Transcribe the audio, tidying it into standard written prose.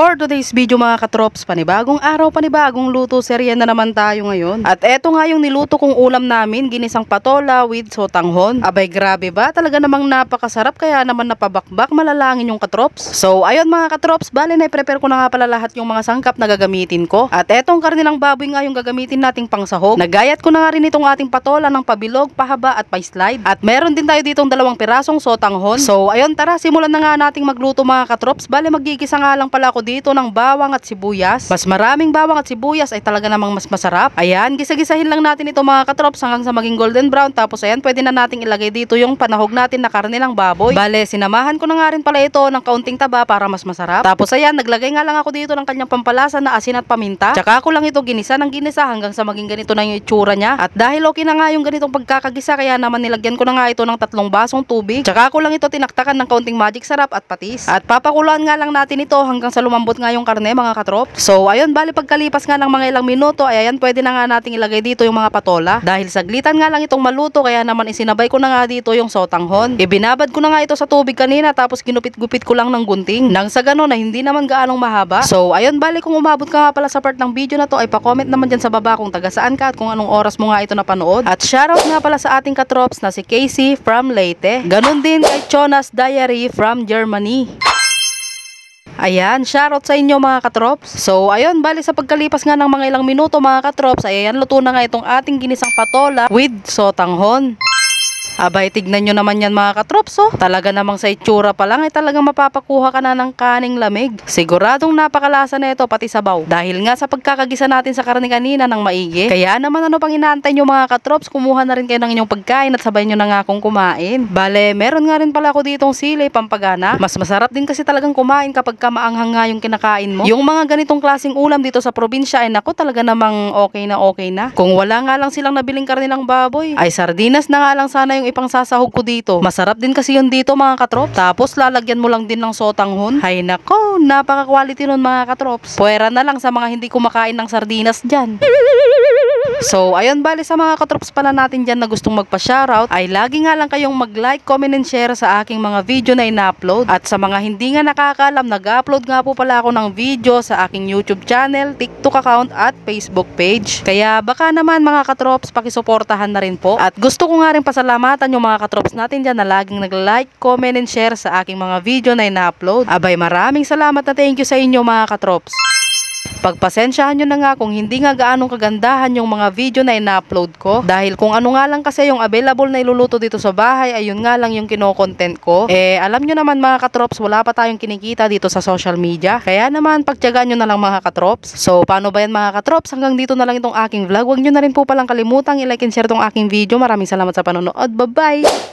For today's video mga katrops, panibagong araw, panibagong luto, serye na naman tayo ngayon. At eto nga yung niluto kong ulam namin, ginisang patola with sotanghon. Abay grabe ba? Talaga namang napakasarap, kaya naman napabakbak malalangin yung katrops. So ayun mga katrops, bali na i-prepare ko na nga pala lahat yung mga sangkap na gagamitin ko. At etong karne ng baboy nga yung gagamitin nating pangsahog. Nagayat ko na nga rin itong ating patola ng pabilog, pahaba at pa-slide. At meron din tayo ditong 2 pirasong sotanghon. So ayun, tara simulan na nga nating magluto mga katrops. Bali magigisa nga lang pala ako dito ng bawang at sibuyas. Mas maraming bawang at sibuyas ay talaga namang mas masarap. Ayan, gisa-gisahin lang natin ito mga katrops hanggang sa maging golden brown. Tapos ayan, pwede na nating ilagay dito yung panahog natin na karne ng baboy. Bale, sinamahan ko na nga rin pala ito ng kaunting taba para mas masarap. Tapos ayan, naglagay nga lang ako dito ng kanyang pampalasa na asin at paminta. Tsaka ko lang ito ginisa ng ginisa hanggang sa maging ganito na yung itsura niya. At dahil okay na nga yung ganitong pagkakagisa, kaya naman nilagyan ko na nga ito ng 3 basong tubig. Tsaka ko lang ito tinaktakan ng kaunting magic sarap at patis. At papakuluan nga lang natin ito hanggang sa lumambot nga yung karne mga katrop. So ayun, bali pagkalipas nga ng mga ilang minuto ay ayan, pwede na nga nating ilagay dito yung mga patola. Dahil saglitan nga lang itong maluto, kaya naman isinabay ko na nga dito yung sotanghon. Ibinabad ko na nga ito sa tubig kanina, tapos ginupit-gupit ko lang ng gunting nang sa gano'n na hindi naman gaanong mahaba. So ayun, bali kung umabot ka nga pala sa part ng video na to ay pa-comment naman dyan sa baba kung taga saan ka at kung anong oras mo nga ito napanood. At shoutout nga pala sa ating katrops na si Casey from Leyte. Ganon din kay Jonas Diary from Germany. Ayan, shoutout sa inyo mga katrops. So ayun, bali sa pagkalipas nga ng mga ilang minuto mga katrops, ay ayan, luto na nga itong ating ginisang patola with sotanghon. Abay, tignan nyo naman yan mga katrops, oh. Talaga namang sa itsura pa lang ay talagang mapapakuha ka na ng kaning lamig. Siguradong napakalasa na ito pati sabaw. Dahil nga sa pagkakagisa natin sa karne kanina ng maigi. Kaya naman ano pang inaantay nyo mga katrops, kumuha na rin kayo ng inyong pagkain at sabay nyo na nga akong kumain. Bale, meron nga rin pala ako ditong sili, pampagana. Mas masarap din kasi talagang kumain kapag maanghang nga yung kinakain mo. Yung mga ganitong klaseng ulam dito sa probinsya ay naku, talaga namang okay na. Kung wala nga lang silang nabiling karne ng baboy, ay sardinas na nga lang sana yung ipang sasahog ko dito. Masarap din kasi yun dito mga katrop. Tapos lalagyan mo lang din ng sotanghon. Hay nako, napaka-quality nun mga katrops. Puwera na lang sa mga hindi kumakain ng sardinas dyan. So ayun, bali sa mga katrops pala natin dyan na gustong magpa-shoutout, ay lagi nga lang kayong mag-like, comment and share sa aking mga video na ina-upload. At sa mga hindi nga nakakaalam, nag-upload nga po pala ako ng video sa aking YouTube channel, TikTok account at Facebook page. Kaya baka naman mga katrops, pakisuportahan na rin po. At gusto ko nga rin pasalamatan yung mga katrops natin dyan na laging nag-like, comment and share sa aking mga video na ina-upload. Abay, maraming salamat na thank you sa inyo mga katrops. Pagpasensyahan nyo na nga kung hindi nga gaanong kagandahan yung mga video na ina-upload ko. Dahil kung ano nga lang kasi yung available na iluluto dito sa bahay, ayun nga lang yung kino-content ko. Alam nyo naman mga katrops, wala pa tayong kinikita dito sa social media. Kaya naman, pagtiyagaan nyo na lang mga katrops. So, paano ba yan mga katrops? Hanggang dito na lang itong aking vlog. Huwag nyo na rin po palang kalimutang i-like and share itong aking video. Maraming salamat sa panonood. Bye-bye!